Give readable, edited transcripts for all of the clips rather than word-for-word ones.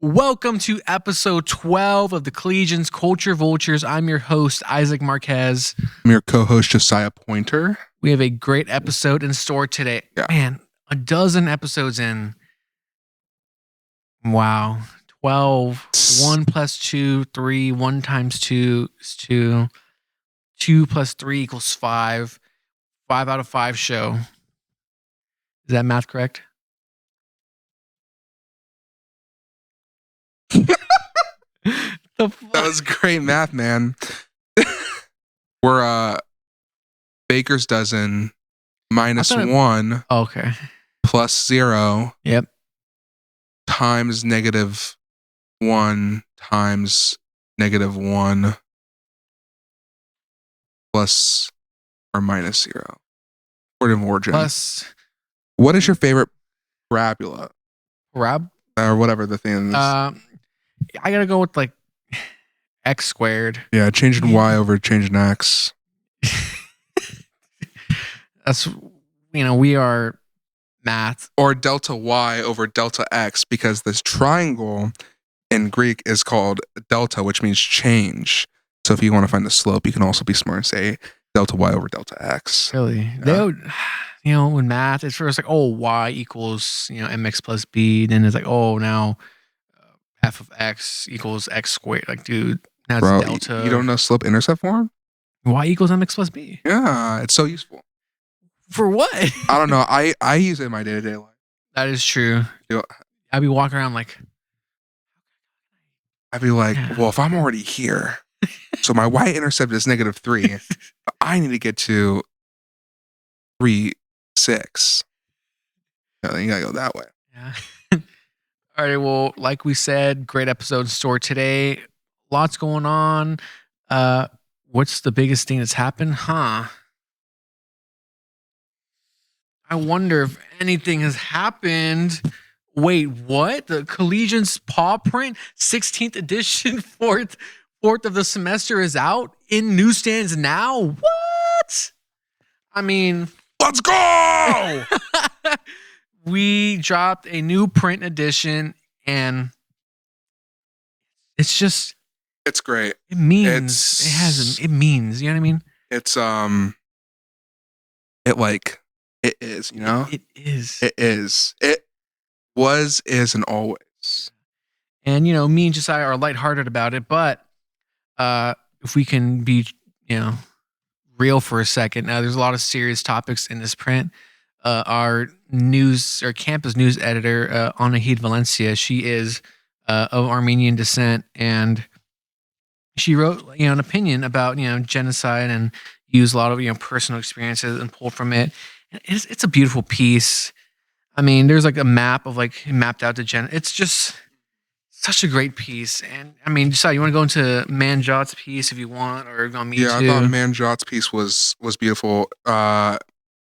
Welcome to episode 12 of the Collegian's Culture Vultures. I'm your host, Isaac Marquez. I'm your co-host, Josiah Poynter. We have a great episode in store today. Yeah. Man, a dozen episodes in. Wow. 12. 1 plus 2, 3. 1 times 2 is 2. 2 plus 3 equals 5. 5 out of 5 show. Is that math correct? That was great math, man. We're baker's dozen minus 1 okay. plus 0 Yep. times -1 times -1 plus or minus 0. Word of origin. Plus. What is your favorite parabola? Rab? Or whatever the thing is. I gotta go with like x squared. Yeah, changing y over changing x. That's, we are math. Or delta y over delta x, because this triangle in Greek is called delta, which means change. So if you want to find the slope, you can also be smart and say delta y over delta x. Really? Yeah. They would, in math, it's first like, y equals, mx plus b. Then it's like, now f of x equals x squared. Like, dude, now it's Bro, delta. you don't know slope intercept form? Y equals mx plus b. Yeah, it's so useful. For what? I don't know. I use it in my day-to-day life. That is true. Yeah. I'd be walking around like, I'd be like, well, if I'm already here, so my y-intercept is -3, but I need to get to 3, 6. Yeah, you gotta go that way. Yeah. All right. Well, like we said, great episode in store today. Lots going on. What's the biggest thing that's happened? I wonder if anything has happened. Wait, what? The Collegian's paw print, 16th edition, fourth of the semester is out in newsstands now. What? I mean, let's go! We dropped a new print edition, and it's just, it's great. it means it means, you know what I mean? It's it is, It is. It is. It was, is, and always. And me and Josiah are lighthearted about it, but if we can be, real for a second, there's a lot of serious topics in this print. Our campus news editor, Anahid Valencia, she is of Armenian descent, and she wrote, an opinion about, genocide, and used a lot of, personal experiences and pulled from it. It's a beautiful piece. I mean, there's like a map of mapped out to it's just such a great piece. And I mean, Josiah, you want to go into Manjot's piece if you want, or you want me to? Yeah, I thought Manjot's piece was beautiful.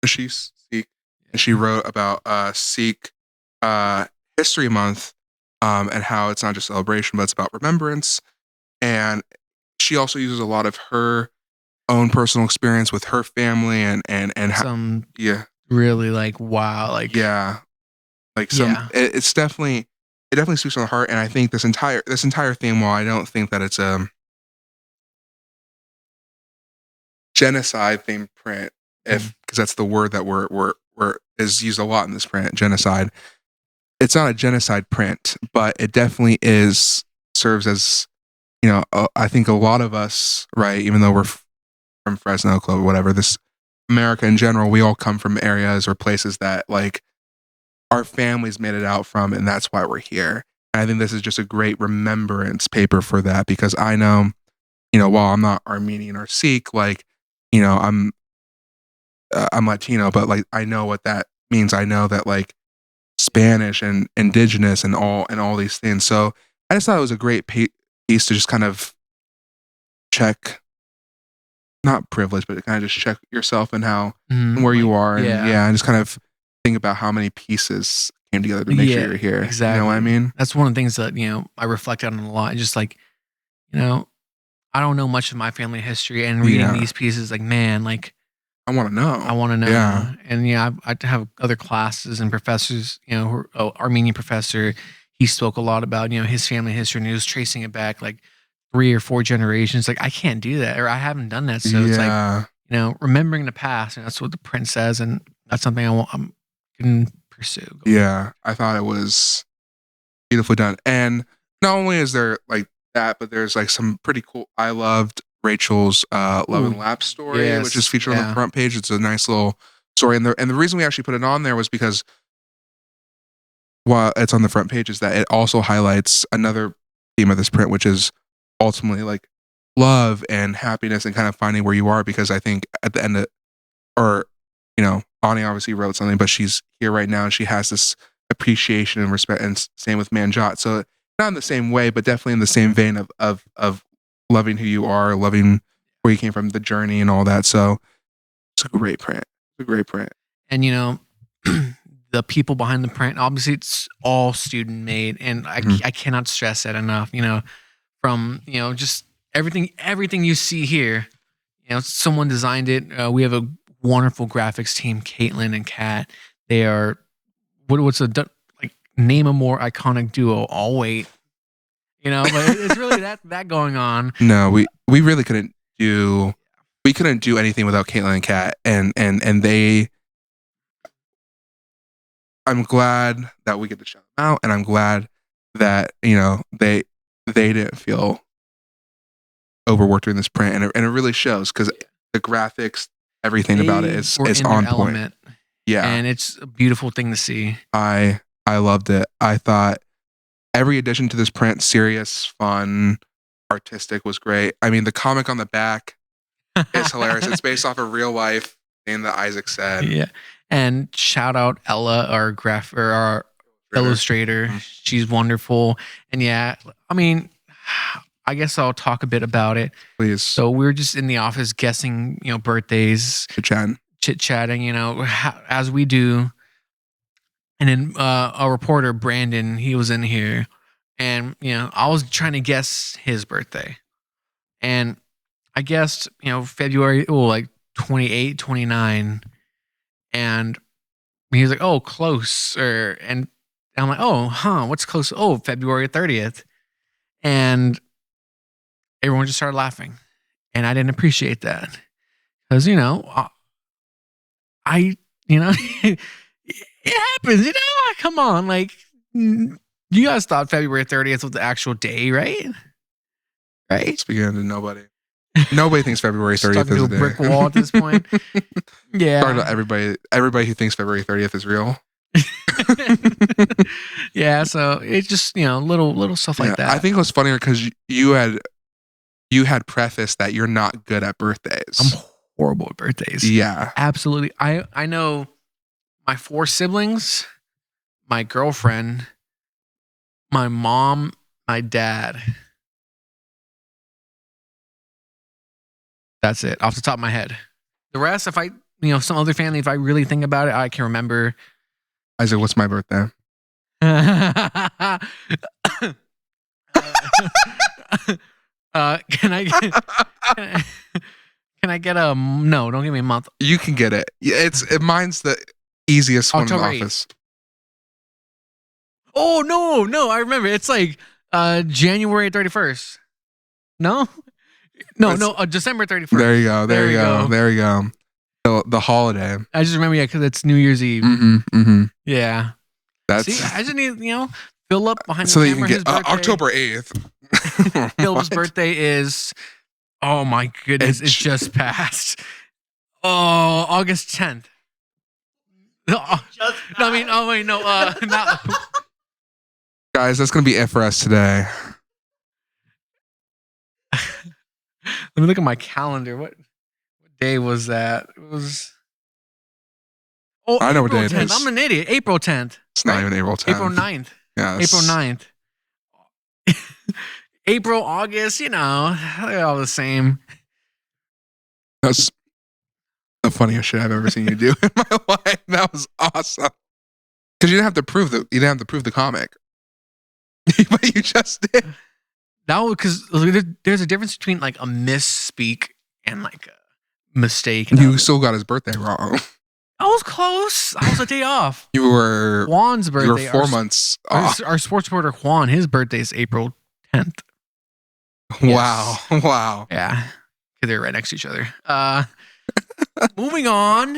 She's Sikh, and she wrote about Sikh History Month, and how it's not just celebration, but it's about remembrance. And she also uses a lot of her own personal experience with her family and how, really wow, it's definitely, it definitely speaks on the heart. And I think this entire thing, while I don't think that it's a genocide themed print, because that's the word that we're is used a lot in this print, genocide. It's not a genocide print, but it definitely serves as, I think a lot of us, right, even though we're from Fresno Club or whatever, this America in general, we all come from areas or places that our families made it out from, and that's why we're here. And I think this is just a great remembrance paper for that, because I know, while I'm not Armenian or Sikh, I'm Latino, but I know what that means. I know that Spanish and indigenous and all these things. So I just thought it was a great piece to just kind of check, not privilege, but to kind of just check yourself and how and where you are, and and just kind of think about how many pieces came together to make sure you're here. Exactly. You know what I mean? That's one of the things that I reflect on a lot. Just I don't know much of my family history, and reading these pieces, I want to know. I want to know. Yeah. And I have other classes and professors, Armenian professor, he spoke a lot about, his family history, and he was tracing it back like 3 or 4 generations. Like, I can't do that, or I haven't done that. So it's like, Yeah. remembering the past, and that's what the print says, and that's something I'm can pursue. Yeah. I thought it was beautifully done. And not only is there like that, but there's like some pretty cool. I loved Rachel's Love Ooh, and Lap story, which is featured on the yeah. front page. It's a nice little story. And the reason we actually put it on there was because while it's on the front page is that it also highlights another theme of this print, which is ultimately like love and happiness and kind of finding where you are. Because I think at the end of, or, Ani obviously wrote something, but she's here right now and she has this appreciation and respect, and same with Manjot. So not in the same way, but definitely in the same vein of loving who you are, loving where you came from, the journey and all that. So it's a great print. It's a great print. And the people behind the print, obviously it's all student made, and I cannot stress that enough. From just everything you see here, someone designed it. We have a wonderful graphics team, Caitlin and Kat. They are what's like, name a more iconic duo. I'll wait. But it's really that going on. No, we really couldn't do anything without Caitlin and Kat, and they. I'm glad that we get to shout them out, and I'm glad that they didn't feel overworked during this print, and it really shows because the graphics, everything about it is on point. Element. Yeah, and it's a beautiful thing to see. I loved it. I thought every addition to this print, serious, fun, artistic, was great. I mean, the comic on the back is hilarious. It's based off of real life thing that Isaac said. Yeah. And shout out Ella, our illustrator. She's wonderful. And yeah, I mean, I guess I'll talk a bit about it. Please. So we were just in the office guessing, birthdays, chit-chatting, as we do. And then a reporter, Brandon, he was in here, and I was trying to guess his birthday, and I guessed February, like 28, 29. And he was like, "Oh, close." And I'm like, "Oh, what's close? Oh, February 30th." And everyone just started laughing. And I didn't appreciate that. Because, it happens, come on. Like, you guys thought February 30th was the actual day, right? Right? Speaking to nobody. Nobody thinks February 30th is a day. Brick wall at this point. Yeah. Sorry to everybody who thinks February 30th is real. Yeah, so it's just, little stuff like that. I think it was funnier because you had prefaced that you're not good at birthdays. I'm horrible at birthdays. Yeah. Absolutely. I know my 4 siblings, my girlfriend, my mom, my dad. That's it, off the top of my head. The rest, if I, some other family, if I really think about it, I can remember. Isaac, what's my birthday? Can I get a no? Don't give me a month. You can get it. Mine's the easiest one in the October office. 8th. Oh no! I remember. It's like January 31st. No, December 31st. There you go. The holiday. I just remember, because it's New Year's Eve. Yeah. See, I just need, fill up behind so the camera. So you can get October 8th. Phil's birthday is, oh my goodness, it's just passed. Oh, August 10th. Not. Guys, that's going to be it for us today. Let me look at my calendar. What day was that? It was. Oh, I know what day it 10th. is. I'm an idiot. April 10th. It's not even April 10th. April 9th. Yes. April 9th. April, August, they're all the same. That's the funniest shit I've ever seen you do in my life. That was awesome. Because you didn't have to prove the comic. But you just did. That was because there's a difference between like a misspeak and like a mistake. You still got his birthday wrong. I was close. I was a day off. You were Juan's birthday. You were 4 months off. Our sports reporter Juan, his birthday is April 10th. Wow. Yes. Wow. Yeah. Because they're right next to each other. Moving on.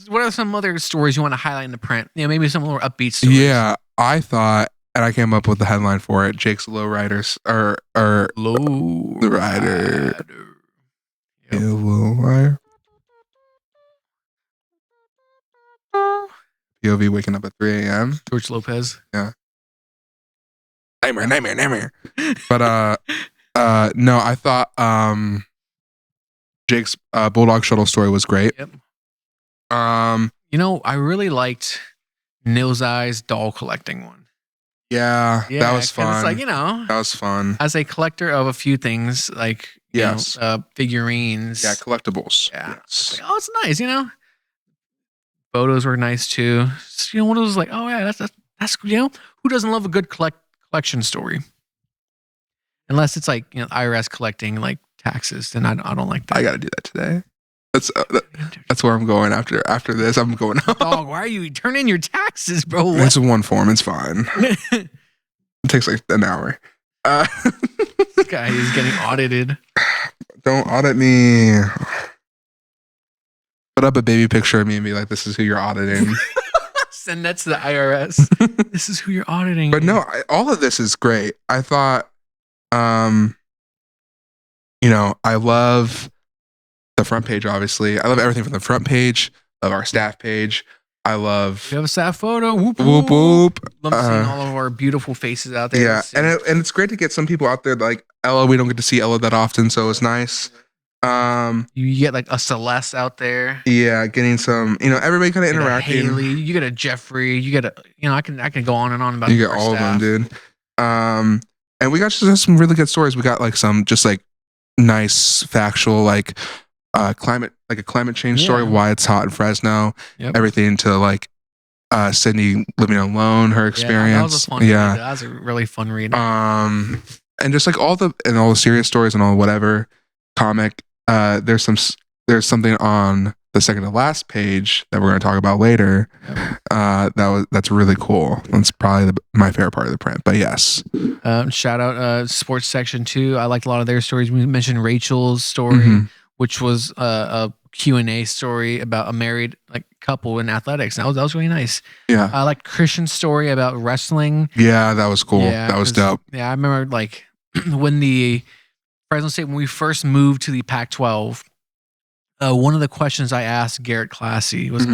What are some other stories you want to highlight in the print? Maybe some more upbeat stories. Yeah, I thought, and I came up with the headline for it: Jake's Lowriders or Low the rider. Yep. Low rider. POV waking up at 3 a.m. George Lopez. Yeah. Nightmare. But no, I thought Jake's Bulldog Shuttle story was great. Yep. I really liked Nil's Eye's doll collecting one. Yeah, that was fun. It's like, that was fun. As a collector of a few things, like Yes. Figurines. Yeah, collectibles. Yeah. Yes. It's like, it's nice, Photos were nice too. So, one of those like, oh yeah, that's who doesn't love a good collection story? Unless it's like IRS collecting like taxes, then I don't like that. I got to do that today. That's where I'm going after this. I'm going. Dog, why are you turn in your taxes, bro? What? It's in one form. It's fine. It takes like an hour. This guy is getting audited. Don't audit me. Put up a baby picture of me and be like, "This is who you're auditing." Send that to the IRS. This is who you're auditing. But no, all of this is great. I thought, I love the front page. Obviously, I love everything from the front page of our staff page. I love. We have a staff photo. Whoop whoop whoop. Love seeing all of our beautiful faces out there. Yeah, and it's great to get some people out there like Ella. We don't get to see Ella that often, so it's nice. You get like a Celeste out there. Yeah, getting some, everybody kind of interacting. Haley, you get a Jeffrey, you get a, I can go on and on about. You get all staff. Of them, dude. And we got just some really good stories. We got like some just like nice factual like climate change story, why it's hot in Fresno, everything to like Sydney living alone, her experience. That was a fun read. That was a really fun read. And just like all the serious stories and all whatever comic. There's something on the second to last page that we're going to talk about later. That's really cool. That's probably my favorite part of the print. But yes, shout out sports section too. I liked a lot of their stories. We mentioned Rachel's story, which was a Q&A story about a married like couple in athletics. That was really nice. Yeah, I liked Christian's story about wrestling. Yeah, that was cool. That was dope. Yeah, I remember like when the Fresno State, when we first moved to the Pac-12, one of the questions I asked Garrett Classy was,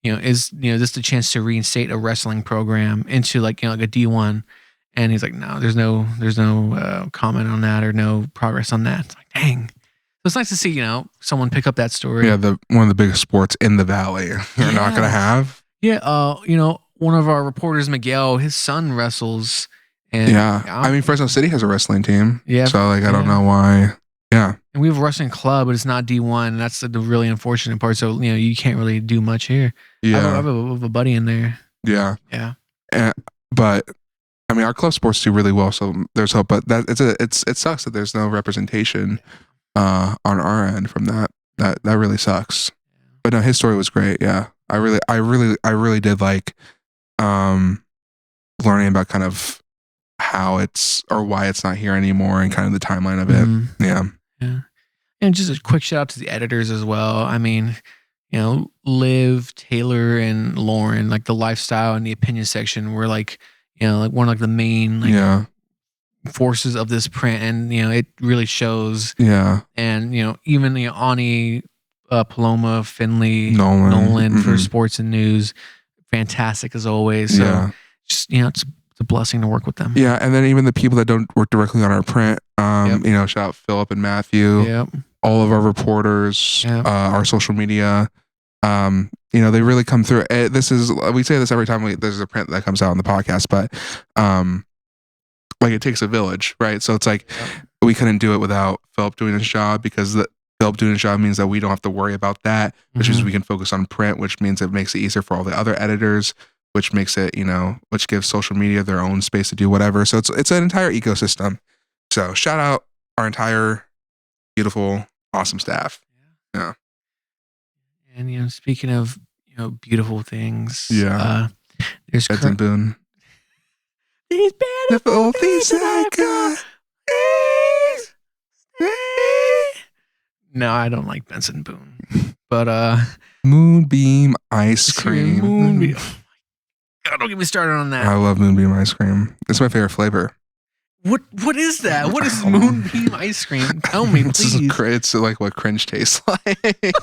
is this the chance to reinstate a wrestling program into like like a D1? And he's like, no, there's no comment on that or no progress on that. It's like, dang. So it's nice to see someone pick up that story. Yeah, one of the biggest sports in the valley. You're not gonna have. Yeah, one of our reporters, Miguel, his son wrestles. And I mean, Fresno City has a wrestling team. Yeah. So like, I don't know why. Yeah. And we have a wrestling club, but it's not D1. That's the really unfortunate part. So you can't really do much here. Yeah. I have a buddy in there. Yeah. Yeah. But I mean, our club sports do really well, so there's hope. But it sucks that there's no representation on our end from that. That really sucks. But no, his story was great. Yeah. I really did like learning about kind of how it's or why it's not here anymore and kind of the timeline of it. Yeah. And just a quick shout out to the editors as well. I mean, Liv, Taylor, and Lauren, like the lifestyle and the opinion section were like, like one of like the main forces of this print, and it really shows. Yeah. And even Ani, Paloma, Finley, Nolan for sports and news, fantastic as always. So just it's a blessing to work with them. Yeah, and then even the people that don't work directly on our print, shout out Philip and Matthew, all of our reporters, our social media, they really come through. We say this every time there's a print that comes out on the podcast, but like it takes a village, right? So it's like we couldn't do it without Philip doing his job, because Philip doing his job means that we don't have to worry about that, which means we can focus on print, which means it makes it easier for all the other editors, which makes it, which gives social media their own space to do whatever. So it's an entire ecosystem. So shout out our entire beautiful, awesome staff. Yeah. And speaking of beautiful things, Yeah. there's Benson Boone. these beautiful things that I got. No, I don't like Benson Boone, but Moonbeam ice cream. Moonbeam. Oh my God, don't get me started on that. I love Moonbeam ice cream. It's my favorite flavor. What is that? What is Moonbeam ice cream? Tell me, please. It's like what cringe tastes like.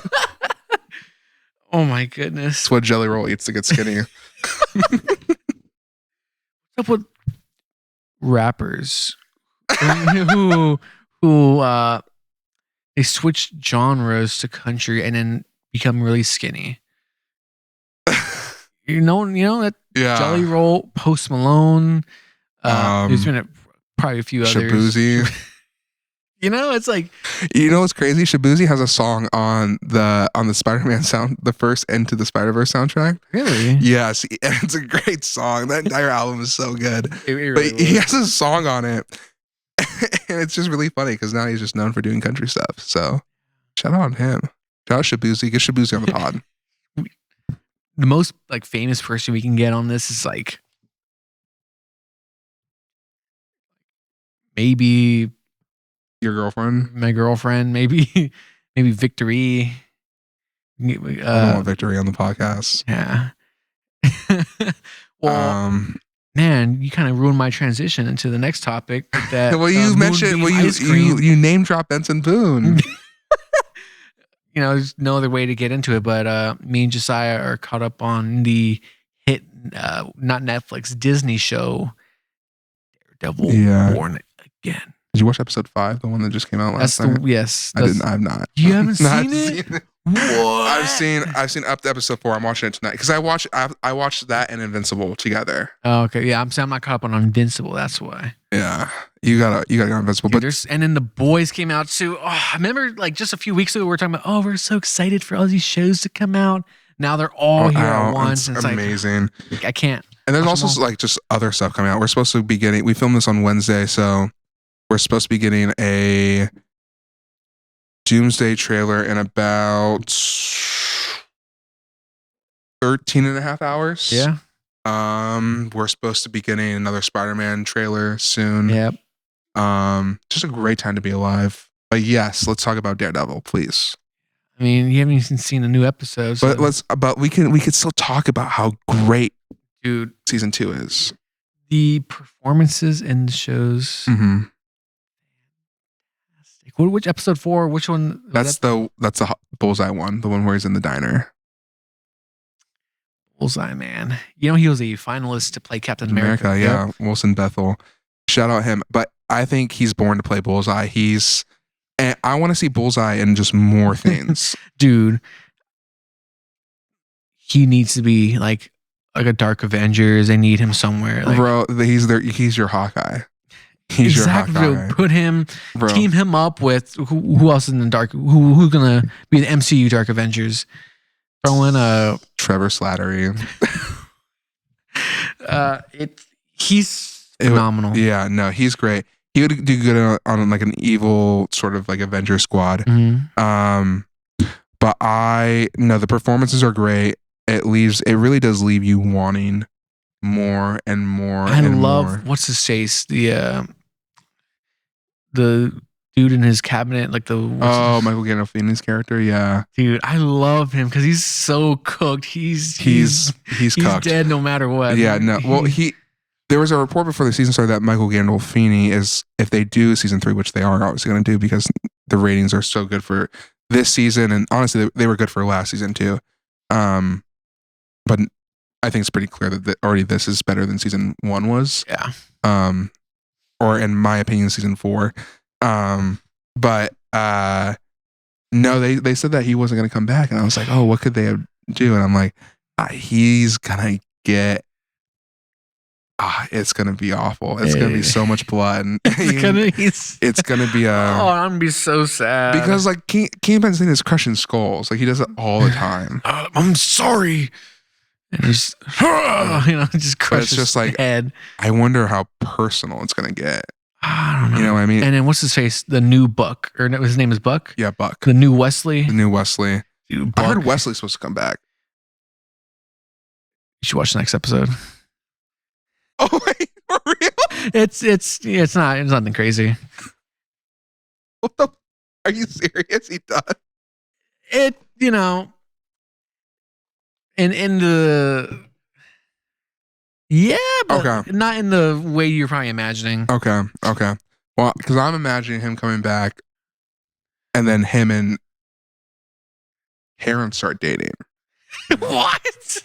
Oh my goodness. It's what Jelly Roll eats to get skinny. What's up with rappers who they switch genres to country and then become really skinny? You know that Jelly Roll, Post Malone. There's been probably a few others. Shabuzi. It's like, what's crazy? Shabuzi has a song on the Spider-Man sound, the first Into the Spider-Verse soundtrack. Really? Yes, it's a great song. That entire album is so good. It really but he has a song on it, and it's just really funny because now he's just known for doing country stuff. So shout out him. Shout out Shabuzi. Get Shabuzi on the pod. The most famous person we can get on this is maybe your girlfriend, my girlfriend, maybe Victory. I don't want Victory on the podcast. Yeah. Well, man, you kind of ruined my transition into the next topic. That well, you mentioned you name drop Benson Boone. There's no other way to get into it, but me and Josiah are caught up on the hit, not Netflix, Disney show, Daredevil, Born Again. Did you watch episode 5, the one that just came out last night? Yes. I didn't. I've not. You haven't seen it? What? I've seen up to episode 4. I'm watching it tonight because I watched that and Invincible together. Oh, okay. Yeah, I'm not caught up on Invincible. That's why. Yeah, you gotta go Invincible. Dude, and then The Boys came out too. Oh, I remember just a few weeks ago we were talking about, oh, we're so excited for all these shows to come out. Now they're all here at once. It's amazing. I can't. And there's also just other stuff coming out. We're supposed to be getting. We filmed this on Wednesday, so we're supposed to be getting a Doomsday trailer in about 13 and a half hours. Yeah. We're supposed to be getting another Spider-Man trailer soon. Yep. Just a great time to be alive. But yes, let's talk about Daredevil, please. I mean, you haven't even seen a new episode. So. But we could still talk about how great, dude, season 2 is. The performances in the shows. Mm-hmm. Which episode 4? Which one? That's the Bullseye one, the one where he's in the diner. Bullseye, man. He was a finalist to play Captain America. Yeah, yep. Wilson Bethel. Shout out him. But I think he's born to play Bullseye. And I want to see Bullseye in just more things. Dude, he needs to be like a Dark Avengers. They need him somewhere. Bro, he's your Hawkeye. He's exactly. Your Hawkeye. Put him, team him up with who else is in the Dark? Who's gonna be the MCU Dark Avengers? Throw in Trevor Slattery. He's phenomenal. He's great. He would do good on like an evil sort of like Avenger squad. Mm-hmm. But the performances are great. It really does leave you wanting more and more. I love what's his face, the dude in his cabinet, Michael Gandolfini's character. Yeah, dude, I love him because he's so cooked. He's cooked. Dead no matter what. Yeah, no. Well, there was a report before the season started that Michael Gandolfini is, if they do season 3, which they are obviously going to do because the ratings are so good for this season, and honestly, they were good for last season too. But I think it's pretty clear that already this is better than season 1 was. Yeah. Or in my opinion, season 4. But no, they said that he wasn't going to come back, and I was like, oh, what could they do? And I'm like, he's gonna get. It's gonna be awful. It's gonna be so much blood. It's gonna be I'm gonna be so sad because Kingpin's thing is crushing skulls. He does it all the time. I'm sorry. And just just crushes his head. I wonder how personal it's gonna get. I don't know. You know what I mean? And then what's his face? The new Buck, or his name is Buck. Yeah, Buck. The new Wesley. Dude, Dude, I Buck, heard Wesley's supposed to come back. you should watch the next episode. Oh wait, for real? It's nothing crazy. What the? Are you serious? He does. It in the but Okay. not in the way you're probably imagining. Okay. Well, because I'm imagining him coming back, and then him and Karen start dating. What?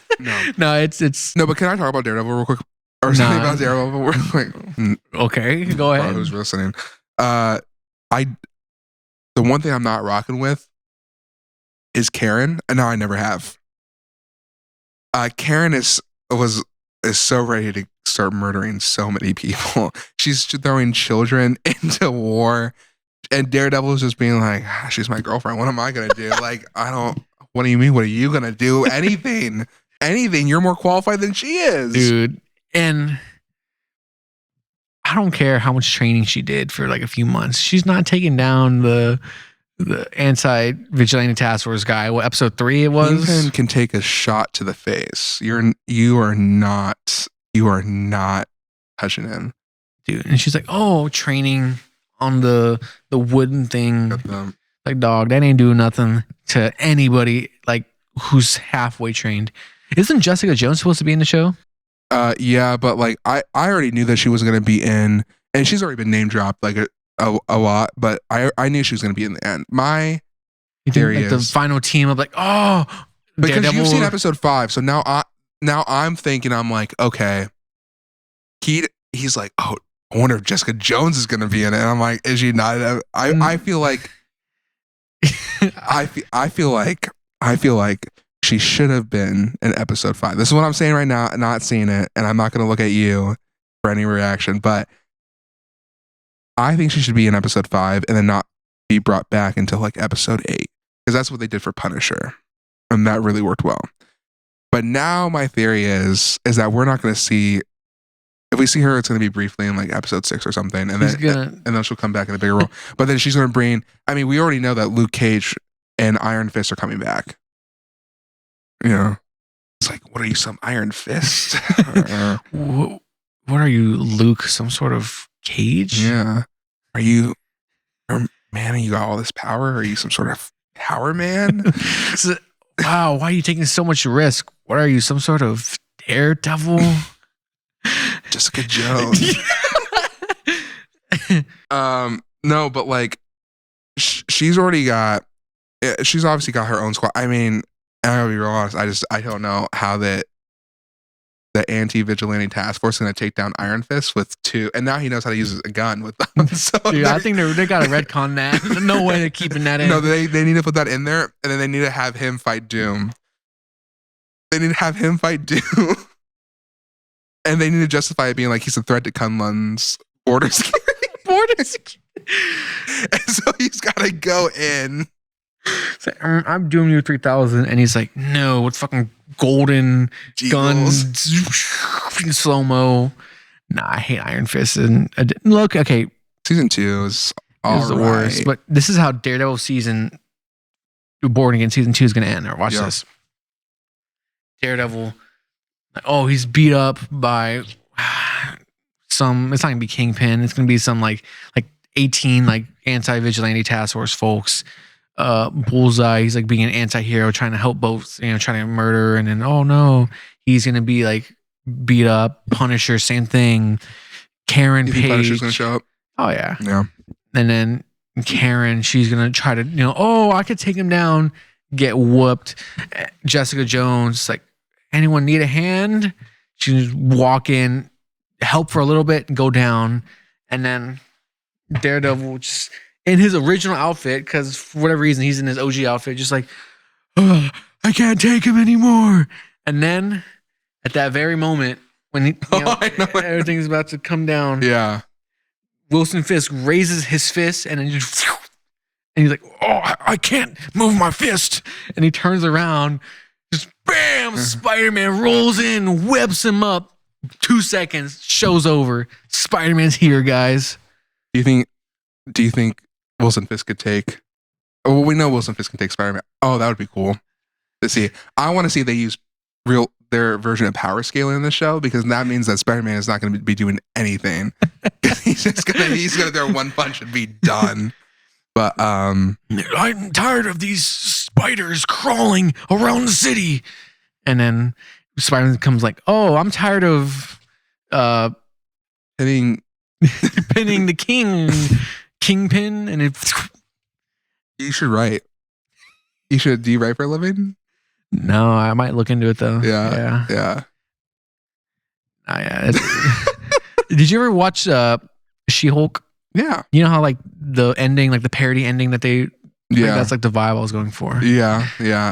No, it's no. But can I talk about Daredevil real quick, or something about Daredevil real quick? Okay, go ahead. Who's listening? The one thing I'm not rocking with is Karen, and now I never have. Karen is so ready to start murdering so many people. She's throwing children into war, and Daredevil is just being like, she's my girlfriend. What am I gonna do? Like, I don't. What do you mean? What are you gonna do? Anything. You're more qualified than she is, dude. And I don't care how much training she did for like a few months. She's not taking down the anti-vigilante task force guy. What, episode 3 it was? Kingpin can take a shot to the face. You are not touching him, dude. And she's like, oh, training on the wooden thing. Like, dog, that ain't doing nothing to anybody like who's halfway trained. Isn't Jessica Jones supposed to be in the show? Yeah, but like I already knew that she was gonna be in, and she's already been name dropped like a lot, but I knew she was gonna be in the end. My theory is the final team of like, oh, because Daredevil. You've seen episode 5, so now I'm thinking, I'm like, okay, he's like, oh, I wonder if Jessica Jones is gonna be in it, and I'm like, is she not? I feel like I feel like she should have been in episode 5. This is what I'm saying right now, not seeing it, and I'm not going to look at you for any reaction, but I think she should be in episode 5 and then not be brought back until like episode 8, because that's what they did for Punisher, and that really worked well. But now my theory is that we're not going to see. If we see her, it's going to be briefly in like episode 6 or something, and then she'll come back in a bigger role. But then she's going to bring. I mean, we already know that Luke Cage and Iron Fist are coming back. You know, it's like, what are you, some Iron Fist? What are you, Luke? Some sort of cage? Yeah. Are you, man? And you got all this power? Are you some sort of power man? Wow, why are you taking so much risk? What are you, some sort of Daredevil? Jessica Jones. No, but like, she's already got. She's obviously got her own squad. I mean, I gotta be real honest. I don't know how the anti-vigilante task force is gonna take down Iron Fist with 2, and now he knows how to use a gun with them. So dude, I think they got to retcon that. No way they're keeping that in. No, they need to put that in there, and then they need to have him fight Doom. They need to have him fight Doom. And they need to justify it being like he's a threat to Kunlun's border security. And so he's got to go in. So, I'm doing you 3000, and he's like, no, with fucking golden guns, slow mo. Nah, I hate Iron Fist. And look, okay, season 2 is all the worst, but this is how Daredevil season Born Again season 2 is going to end. Or watch this. Daredevil. Oh, he's beat up by some. It's not gonna be Kingpin. It's gonna be some like 18 like anti-vigilante task force folks. Bullseye. He's like being an anti-hero, trying to help both. Trying to murder, and then oh no, he's gonna be like beat up. Punisher, same thing. Karen Page. Punisher's gonna show up. Oh yeah. Yeah. And then Karen, she's gonna try to oh, I could take him down. Get whooped. Jessica Jones like. Anyone need a hand? She just walk in, help for a little bit, and go down. And then Daredevil just in his original outfit, because for whatever reason he's in his OG outfit, just like, oh, I can't take him anymore. And then at that very moment when everything's about to come down, Wilson Fisk raises his fist and then just and he's like, oh, I can't move my fist. And he turns around. Just bam! Spider-Man rolls in, whips him up. 2 seconds, show's over. Spider-Man's here, guys. Do you think Wilson Fisk could take Oh, we know Wilson Fisk can take Spider-Man. Oh, that would be cool to see. I want to see if they use their version of power scaling in the show, because that means that Spider-Man is not going to be doing anything. he's gonna throw one punch and be done. But I'm tired of these spiders crawling around the city. And then Spider-Man comes like, oh, I'm tired of pinning the kingpin, and it. You should write. Do you write for a living? No, I might look into it though. Yeah. Did you ever watch She-Hulk? Yeah. You know how like the ending, like the parody ending that they, that's like the vibe I was going for. Yeah.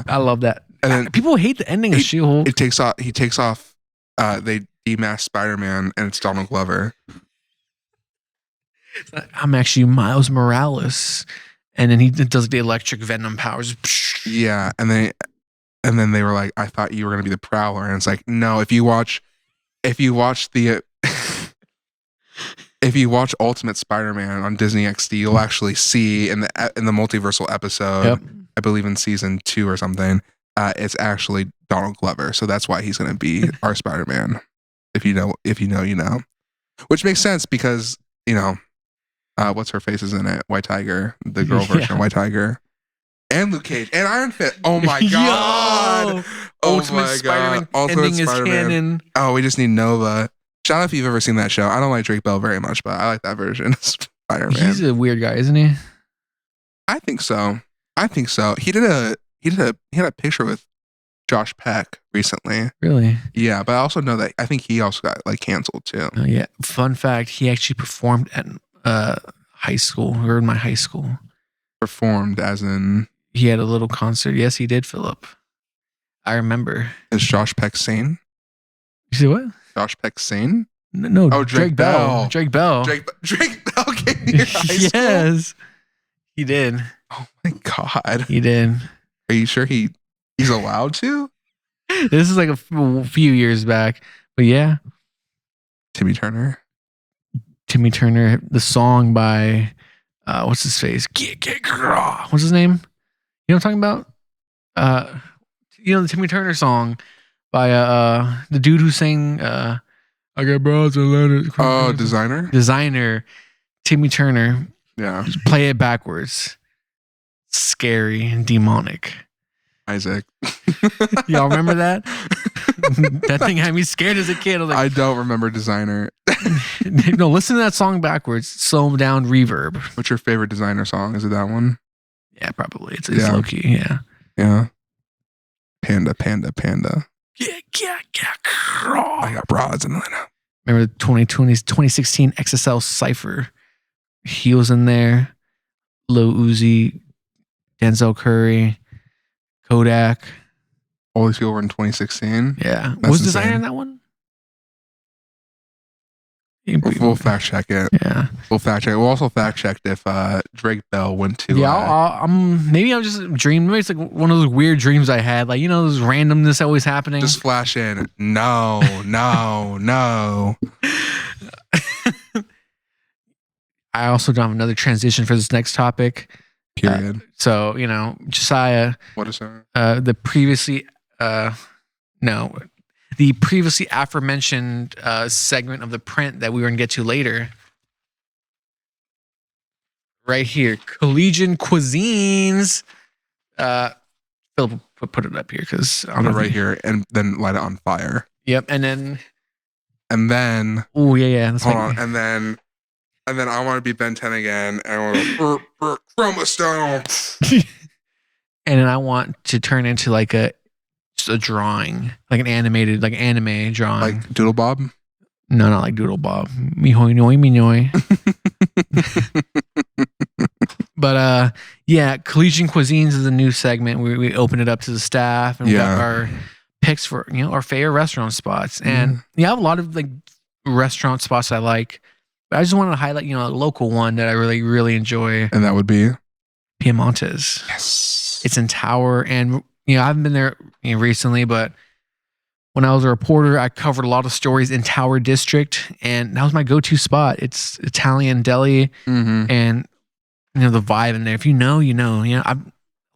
I love that. And then people hate the ending of She-Hulk. He takes off. They demask Spider-Man, and it's Donald Glover. I'm actually Miles Morales, and then he does the electric venom powers. Yeah, and then they were like, I thought you were gonna be the Prowler, and it's like, no. If you watch Ultimate Spider-Man on Disney XD, you'll actually see in the multiversal episode, I believe in season 2 or something, it's actually Donald Glover. So that's why he's going to be our Spider-Man. If you know, you know. Which makes sense because, what's her face is in it? White Tiger, the girl version of White Tiger. And Luke Cage and Iron Fist. Oh my god! Ultimate Spider-Man ending is canon. Oh, we just need Nova. Shout out if you've ever seen that show. I don't like Drake Bell very much, but I like that version of Spider-Man. He's a weird guy, isn't he? I think so. He had a picture with Josh Peck recently. Really? Yeah, but I also know that I think he also got like canceled too. Oh yeah. Fun fact: he actually performed at high school, or in my high school. Performed as in. He had a little concert. Yes, he did, Philip. I remember. Is Josh Peck sane? You see what? Josh Peck sane? No. Oh, Drake Bell. Drake Bell Drake Bell came to your high school? Yes. He did. Oh my god. He did. Are you sure he's allowed to? This is like a few years back. But yeah. Timmy Turner. The song by what's his face? What's his name? You know what I'm talking about? The Timmy Turner song by the dude who sang I got bros and letters. Oh, Designer. Timmy Turner. Yeah. Just play it backwards. Scary and demonic. Isaac. Y'all remember that? That thing had me scared as a kid. I don't remember Designer. No, listen to that song backwards. Slow down reverb. What's your favorite Designer song? Is it that one? Yeah, probably. It's low key. Yeah. Yeah. Panda. Yeah. I got broads in Atlanta. Remember the 2016 XSL Cypher? He was in there. Lil Uzi, Denzel Curry, Kodak. All these people were in 2016. Yeah. Was Designer in that one? We'll fact check it. Yeah. We'll fact check it. We'll also fact check if Drake Bell went to. Yeah, maybe I'm just dreaming. Maybe it's like one of those weird dreams I had. Like, those randomness always happening. Just flash in. No. I also don't have another transition for this next topic. Period. So, Josiah. What is that? The previously aforementioned segment of the print that we were going to get to later. Right here. Collegian cuisines. Philip put it up here because I'm right here and then light it on fire. Yep. And then. Oh, yeah. Hold on. And then I want to be Ben 10 again. And I want to chromostone. And then I want to turn into like a drawing, like an animated, like anime drawing. Like Doodle Bob? No, not like Doodle Bob. Mihoy. But yeah, Collegian Cuisines is a new segment. We open it up to the staff and we got our picks for our favorite restaurant spots. And I have a lot of like restaurant spots I like. But I just wanted to highlight, a local one that I really, really enjoy. And that would be Piemonte's. Yes. It's in Tower, and I haven't been there recently, but when I was a reporter, I covered a lot of stories in Tower District, and that was my go-to spot. It's Italian deli, and the vibe in there. If you know, you know.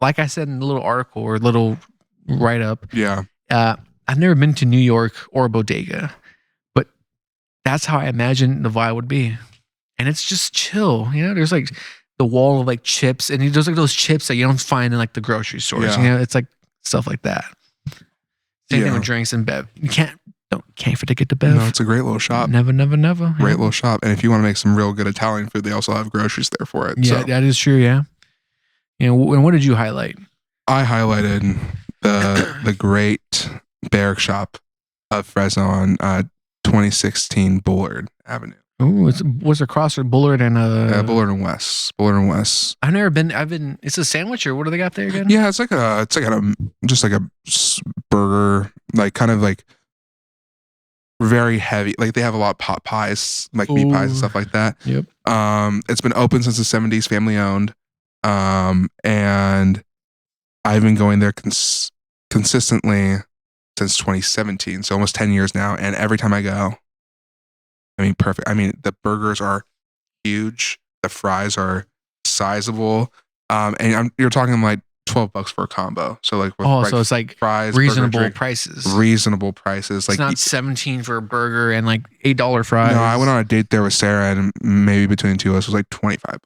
Like I said in a little article or little write up. Yeah. I've never been to New York or bodega, but that's how I imagine the vibe would be. And it's just chill. There's like the wall of like chips, and there's like those chips that you don't find in like the grocery stores. Yeah. It's like stuff like that. Same thing with drinks and bev. You can't forget to get the bev. No, it's a great little shop. Never. Great little shop. And if you want to make some real good Italian food, they also have groceries there for it. Yeah, so. that is true. Yeah. And what did you highlight? I highlighted the great barrack shop of Fresno on 2016 Bullard Avenue. Oh, what's across from Bullard and Bullard and West. Bullard and West. I've never been. It's a sandwich, or what do they got there again? Yeah, it's like a burger, like kind of like very heavy. Like they have a lot of pot pies, like meat pies and stuff like that. Yep. It's been open since the 70s, family owned. And I've been going there consistently since 2017, so almost 10 years now. And every time I go, I mean, perfect. I mean, the burgers are huge. The fries are sizable. And you're talking like $12 for a combo. So like, so it's like fries, reasonable burger, prices. Reasonable prices. It's like not $17 for a burger and like $8 fries. No, I went on a date there with Sarah, and maybe between the two of us it was like $25.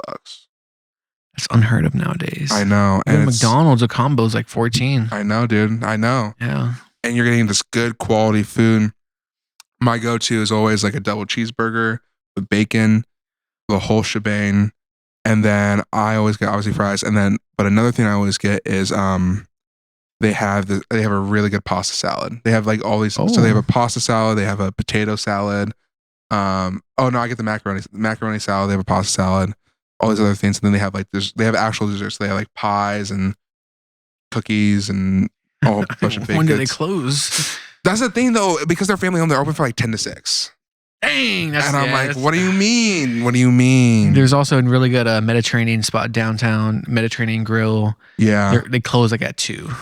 That's unheard of nowadays. I know. And McDonald's, a combo is like 14. I know, dude. I know. Yeah. And you're getting this good quality food. My go-to is always like a double cheeseburger with bacon, the whole shebang. And then I always get obviously fries. And then, but another thing I always get is they have a really good pasta salad. They have like all these. So they have a pasta salad. They have a potato salad. I get the macaroni salad. They have a pasta salad. All these other things. And then they have like they have actual desserts. They have like pies and cookies and a whole bunch of baked When do goods. they close? That's the thing though, because they're family owned, they're open for like 10 to 6. Dang, and I'm like, what do you mean? What do you mean? There's also a really good Mediterranean spot downtown, Mediterranean Grill. Yeah. They close like at 2. I'm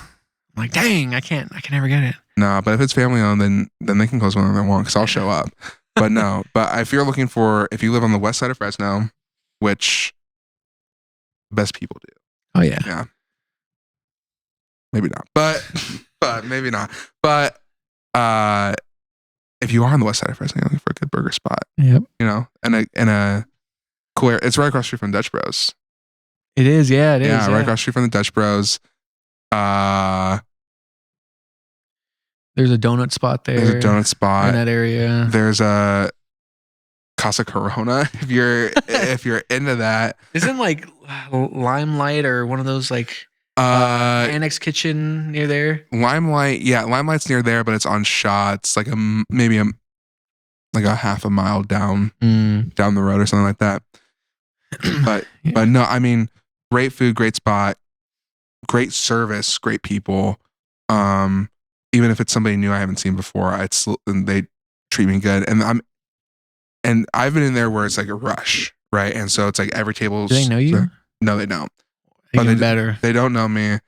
like, dang, I can never get it. No, but if it's family owned, then they can close whenever they want because I'll show up. But no, if you live on the west side of Fresno, which best people do. Oh yeah. Yeah. Maybe not. But maybe not. But if you are on the west side of Fresno, you're looking for a good burger spot. Yep. And a cool area. It's right across the street from Dutch Bros. It is, yeah, it is. Yeah, right across the street from the Dutch Bros. There's a donut spot there. There's a donut spot in that area. There's a Casa Corona if you're into that. Isn't like Limelight or one of those like Annex Kitchen near there? Limelight's near there, but it's on Shaw. It's like maybe a half a mile down the road or something like that. But no, I mean, great food, great spot, great service, great people. Even if it's somebody new I haven't seen before, they treat me good. And I've been in there where it's like a rush, right? And so it's like every table's. Do they know you? No, they don't. Even better. They don't know me,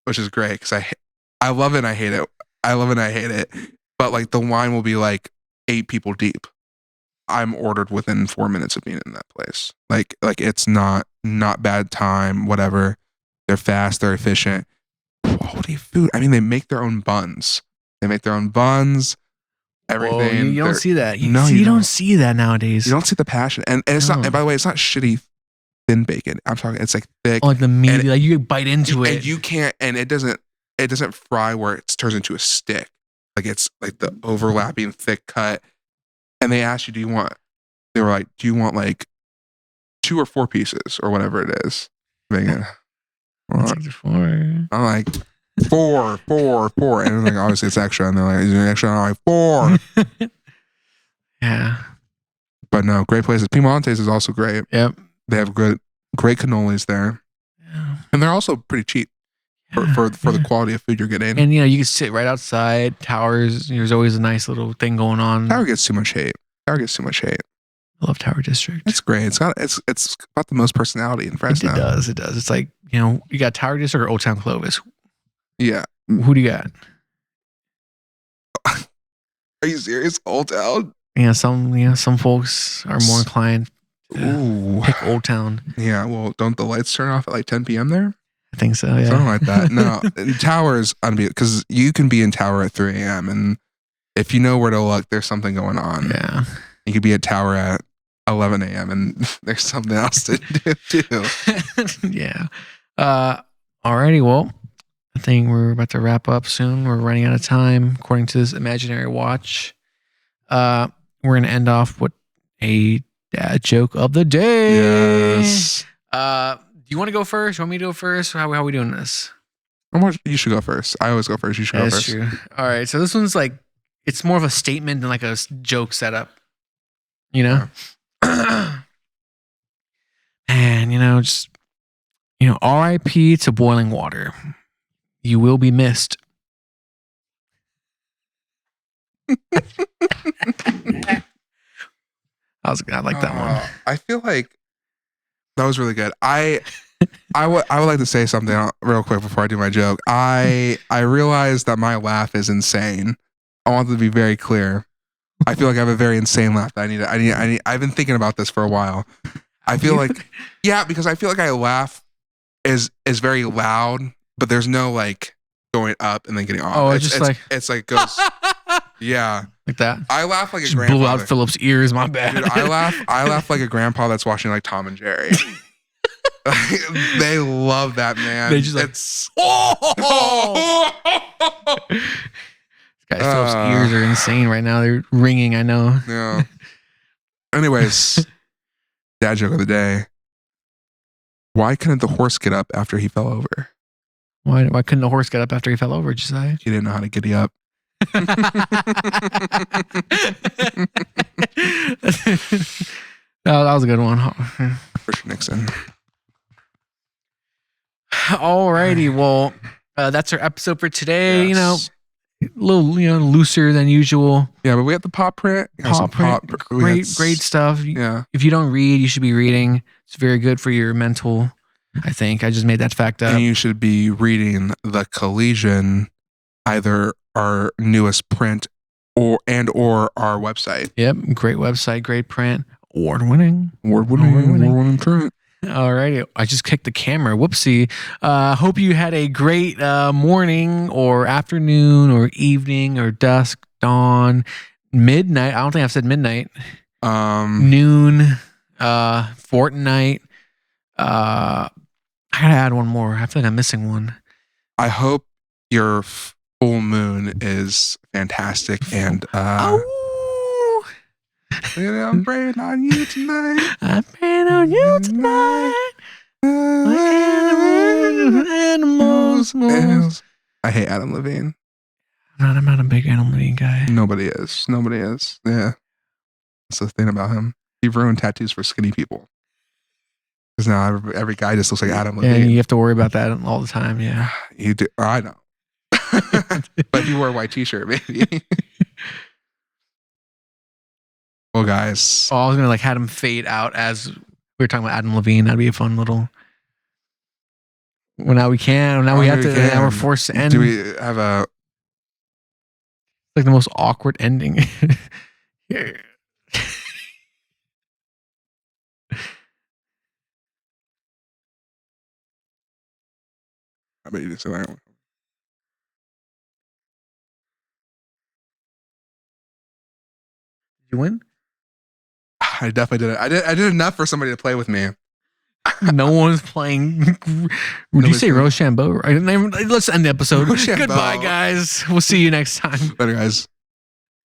which is great because I love it and I hate it. I love it and I hate it. But like the line will be like 8 people deep. I'm ordered within 4 minutes of being in that place. Like it's not bad time, whatever. They're fast, they're efficient. Quality food. I mean, they make their own buns. Everything. You don't see that. You don't see that nowadays. You don't see the passion. And it's not, and by the way, it's not shitty thin bacon. I'm talking, it's like thick. Like the meat, like you bite into it. And you can't, and it doesn't fry where it turns into a stick. Like it's like the overlapping thick cut. And they asked you, do you want like 2 or 4 pieces or whatever it is? Bacon. I'm like 4. And like, obviously it's extra. And they're like, is it extra? And I'm like 4. Yeah. But no, great places. Piemonte's is also great. Yep. They have great cannolis there. Yeah. And they're also pretty cheap for the quality of food you're getting. And you can sit right outside. Towers, there's always a nice little thing going on. Tower gets too much hate. I love Tower District. It's great. It's got the most personality in Fresno. It does. It's like, you got Tower District or Old Town Clovis. Yeah. Who do you got? Are you serious? Old Town? Yeah, some folks are more inclined Ooh. Pick Old Town. Yeah, well, don't the lights turn off at like 10 p.m. there? I think so, yeah. Something like that. No, Tower's unbeatable because you can be in Tower at 3 a.m. and if you know where to look, there's something going on. Yeah. You could be at Tower at 11 a.m. and there's something else to do too. Yeah. Alrighty, well, I think we're about to wrap up soon. We're running out of time according to this imaginary watch. We're gonna end off with a dad joke of the day. Yes. Do you want to go first? You want me to go first? How are we doing this? You should go first. I always go first. You should go first. That's true. All right. So this one's like, it's more of a statement than like a joke setup. You know? Yeah. And, just, RIP to boiling water. You will be missed. I like that one. I feel like that was really good. I would like to say something real quick before I do my joke. I realize that my laugh is insane. I want to be very clear. I feel like I have a very insane laugh. I've been thinking about this for a while. I feel like, yeah, because I feel like I laugh is very loud, but there's no like going up and then getting off. Oh, it's like goes, yeah, like that. I laugh like just a grandpa. Blew out Philip's ears. My bad. Dude, I laugh like a grandpa that's watching like Tom and Jerry. They love that, man. They just it's This guy Philip's ears are insane right now. They're ringing. I know. Yeah. Anyways, dad joke of the day. Why couldn't the horse get up after he fell over? Why couldn't the horse get up after he fell over, Josiah? He didn't know how to giddy up. That was a good one. Richard Nixon. Alrighty, well, that's our episode for today. Yes. A little looser than usual. Yeah, but we have the pop print. Great stuff. Yeah. If you don't read, you should be reading. It's very good for your mental. I think I just made that fact up. And you should be reading the Collegian, either our newest print or our website. Yep, great website, great print, award-winning print. Alrighty, I just kicked the camera. Whoopsie. Hope you had a great morning or afternoon or evening or dusk, dawn, midnight. I don't think I've said midnight. Noon, fortnight. I gotta add one more. I feel like I'm missing one. I hope your full moon is fantastic and I'm praying on you tonight. I'm praying on you tonight. Animals. I hate Adam Levine. I'm not a big Adam Levine guy. Nobody is. Yeah. That's the thing about him. He ruined tattoos for skinny people. Because now every guy just looks like Adam Levine. Yeah, you have to worry about that all the time. Yeah. You do. I know. But if you wore a white t-shirt, maybe. Well, guys. Oh, I was going to have him fade out as we were talking about Adam Levine. That'd be a fun little... Well, now we can. Now we have to. Now we're forced to end. Do we have a... Like the most awkward ending. Yeah. I bet you didn't say that one. Did you win? I definitely did it. I did enough for somebody to play with me. No one's playing. Would you say Rochambeau? Let's end the episode. Rochambeau. Goodbye, guys. We'll see you next time. Later, guys.